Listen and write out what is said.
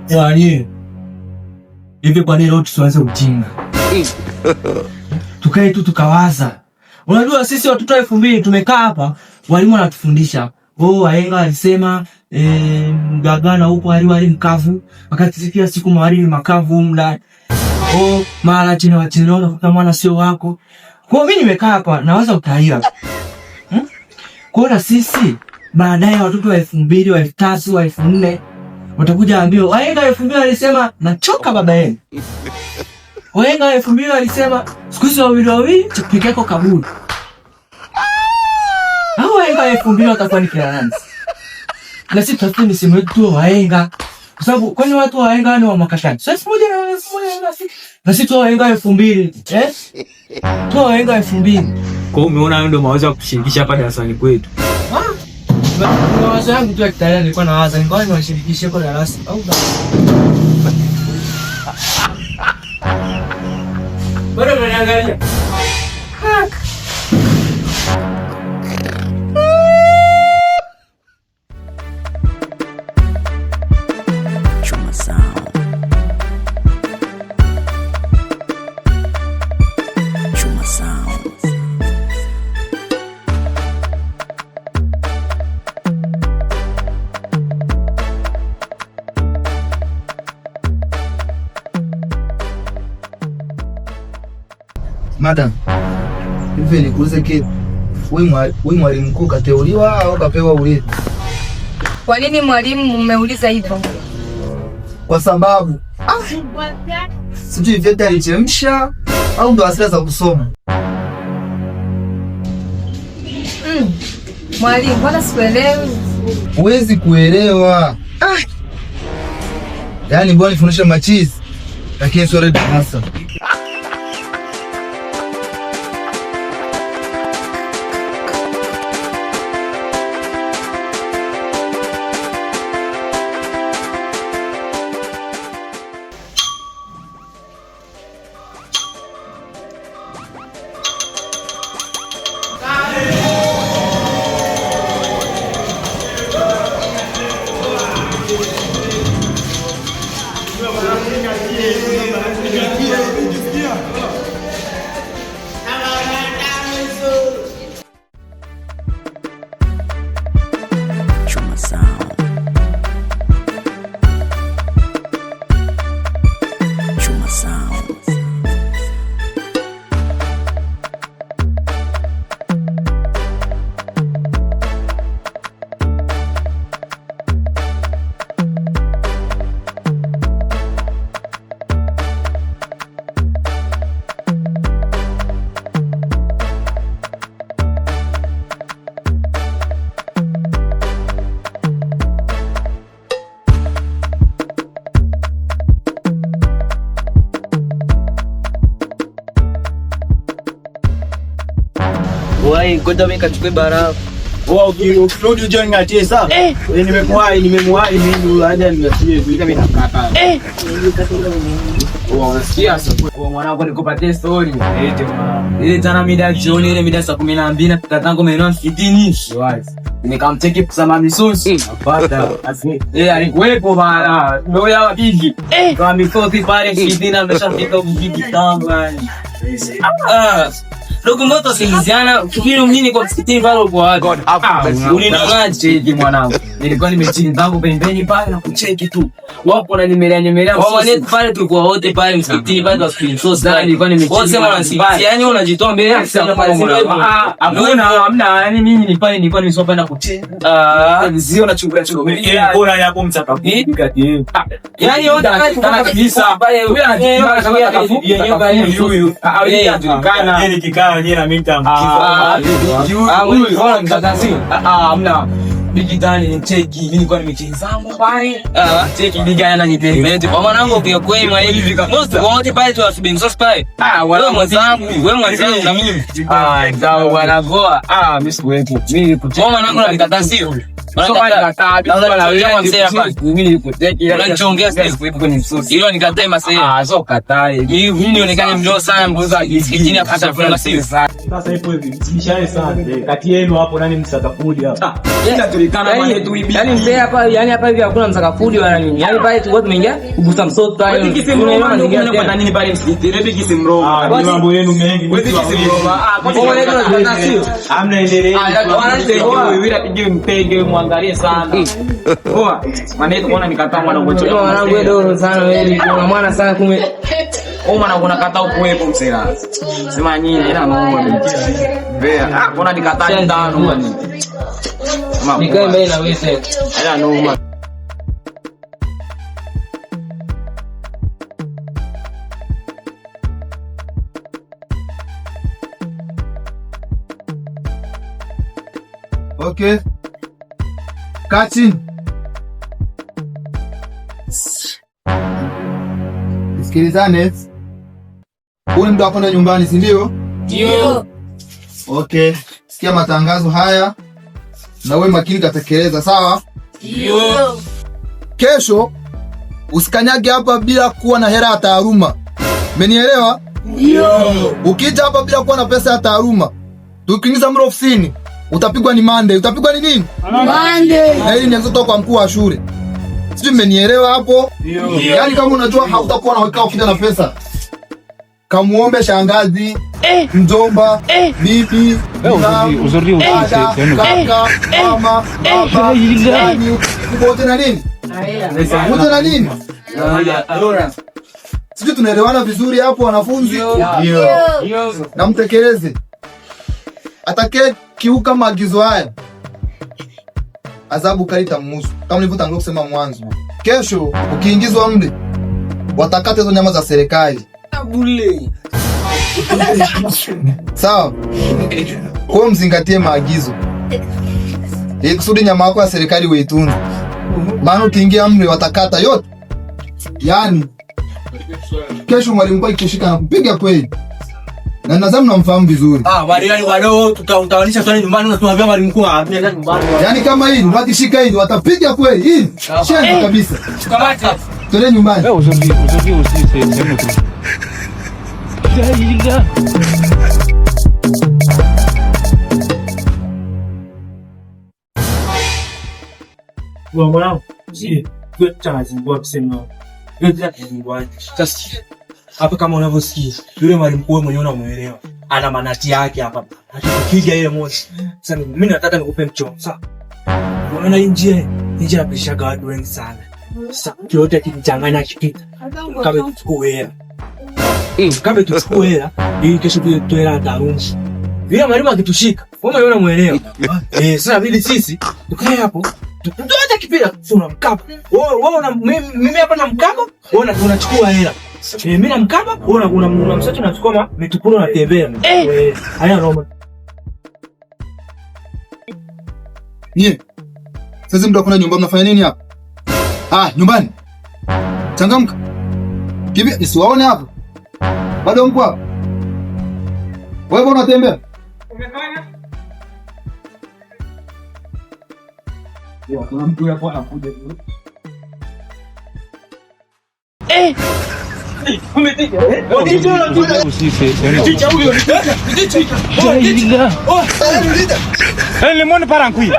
Yaani hivi kwa nini leo tusianze ujinga? Tukae tu tukawaza. Unajua sisi watoto 2000 tumekaa hapa, walimu wanatufundisha. Wahenga alisema mgagana huko wali mkavu, wakati kila siku mwalimu makavu mla. Mara chini wachelewa kwa mwana sio wako. Kwa mimi nimekaa hapa nawaza utaira. Kwa sisi baadaye watoto wa 2000, wa 3000, wa 4000 watakuja ambio wahenga 2000 alisema nachoka baba yenu. Wahenga 2000 alisema siku hizo wawili chapike yako kaburi. Hao wahenga 2000 watakuwa ni kila nani? Na sisi tutafute misimu yetu wahenga. Kwa sababu kwani watu wahenga ni wa makashani. Sasa moja na sisi tu wahenga 2000, tu wahenga 2000. Kwa hiyo umeona ndio mawazo ya kushirikisha hapa darasani kwetu. Mawazo yangu tu ya kitayari nilikuwa nawaza ningoja niwashirikishe kwa darasa au bado mnaangalia. Madam, hivi nikuulize kitu. Wewe mwalimu mkuu kateuliwa au kapewa urithi? Kwa nini mwalimu mmeuliza hivyo? Kwa sababu sijui vyeti alichemsha au ndo asili za kusoma. Mwalimu, mbona sikuelewi? Huwezi kuelewa. Yaani mbona nifundisha machizi lakini sio ready hasa. Wai, ngoja mimi kachukue barafu. Ukirudi uje ngatie sawa? Nimemwahi mimi aje niasie vile mimi nakata. Unasikia sasa kwa mwanangu nikupatie story. Ile jana mida jioni ile mida saa 12 na tatangu maeneo msikitini. Nikamcheki kusema misosi. Apata. Alikuwepo bana. Ndio ya wapigi. Kwa misosi pale msikitini ameshafika ujiji tamba. Ndugu mboto singiziana, kipindi mjini kwa msikitini pale uko wapi? Ulinangaje hivi mwanangu? Nilikuwa nimechini zangu pembeni pale na kucheki tu. Wapo na nimelea. Kwa maana pale tulikuwa wote pale msikitini pale kwa screenshot sana nilikuwa nimechini. Wote wanasikia. Yaani unajitoa mbele ya sana pale sio. Hamna, yaani mimi ni pale nilikuwa nimesopenda kucheka. Zio na chungu. Bora yako mtakatifu kati. Yaani wote kabisa pale wewe anajiona kama kafupi yenyewe huyu. Anajulikana. Yeye kikao yeye na mimi amna bigitani ni cheki mimi nilikuwa nimechezama pale cheki bigana na nipende kwa mwanangu pia kwema hivi most wote pale tu asubiri sasa pale wewe mwenzangu na mimi sawa bwana goa mimi siwepo mimi kwa mwanangu na nikatazio Hilo nikatae masela. Sio katae. Mimi nionekane mdogo sana mbuza kijini apata funga sisi. Sasa ipo hivi, msibishane sana. Kati yenu hapo nani msakafudi hapa? Yaani mzee hapa, yani hapa hivi hakuna msakafudi wala nini. Yaani pale tulikuwa tumeingia kugusa msoto hayo. Wewe kisimroma ndio unapata nini pale msikiti? Wewe kisimroma. Ni mambo yenu mengi. Wewe kisimroma. Kwa nini tunataka sio? Amna endelee. Wewe pige mpege muangalie sana. Poa. Maana tunaona nikataa mwana ngocho. Mwanangu wewe ndio sana wewe. Kuna mwana sana kume. Mwana unakataa ukuwepo msela. Sema nini ina muombe. Vea. Mbona nikataa ndano mwana. Nikae mbele na wewe sasa. Ila noma. Okay. Kati. Sikilizane. Wewe ndio hapo nyumbani, si ndio? Ndio. Okay. Sikia matangazo haya na wewe makini katekeleza, sawa? Ndio. Kesho usikanyage hapa bila kuwa na hela ya taaruma. Umenielewa? Ndio. Ukija hapa bila kuwa na pesa ya taaruma, tukiingiza mro ofisini, utapigwa ni mande. Utapigwa ni nini? Mande. Na hili ni kutoka kwa mkuu wa shule. Sijui mmenielewa hapo? Ndio. Yaani kama unajua hautakuwa na wakati ukija na pesa, kamuombe shangazi, mjomba, bibi, kaka, mama, baba, nani, kubote na nini? Kubote na nini? Sijui tunaelewana vizuri hapo wanafunzi? Ndio. Na mtekeleze. Atakaye kiuka maagizo haya, adhabu kali itamhusu. Kama nilivyotangulia kusema mwanzo. Kesho ukiingizwa mle, watakata hizo nyama za serikali. Bule. Sawa? Kwa mzingatie maagizo. Ili kusudi nyama yako ya serikali uitunze. Maana ukiingia mle watakata yote. Yaani kesho mwalimu mkuu ikishika na kupiga kweli. Na nadhani mnamfahamu vizuri. Wale wale tutaonisha sana nyumbani na tunaambia mwalimu mkuu aambie nyumbani. Yaani kama hili wakishika hili watapiga kweli. Hii shamba kabisa. Kamata. Twende nyumbani. Wewe usiseme tu. Mwanangu, tutazingua kusema. Sasa hapa kama unavyosikia, yule mwalimu mkuu mwenyewe unamuelewa. Ana manati yake hapa. Akipiga ile moshi. Sasa mimi nataka nikupe mchongo. Sawa? Unaona nje napishaga watu wengi sana. Sasa yote kichanganya kipita. Kama tuchukue hela. Kama tuchukue hela, ili kesho tuwe hela darungi. Vile mwalimu akitushika, wewe unaona muelewa. Sasa vile sisi tukae hapo. Tutoa kipira, sio unamkaba. Wewe una mimi hapa na mkaba, wewe unachukua hela. Mimi na mkaba, wewe unamsacha na chukua mitupuro na tembea. Haya Roma. Nie. Sasa mtu akona nyumbani mnafanya nini hapa? Nyumbani. Changamka. Kibi nisiwaone hapa. Bado mko hapa. Wewe mbona unatembea? Umefanya? Kuna mtu hapo anakuja. Umetika? Lemon para nkui.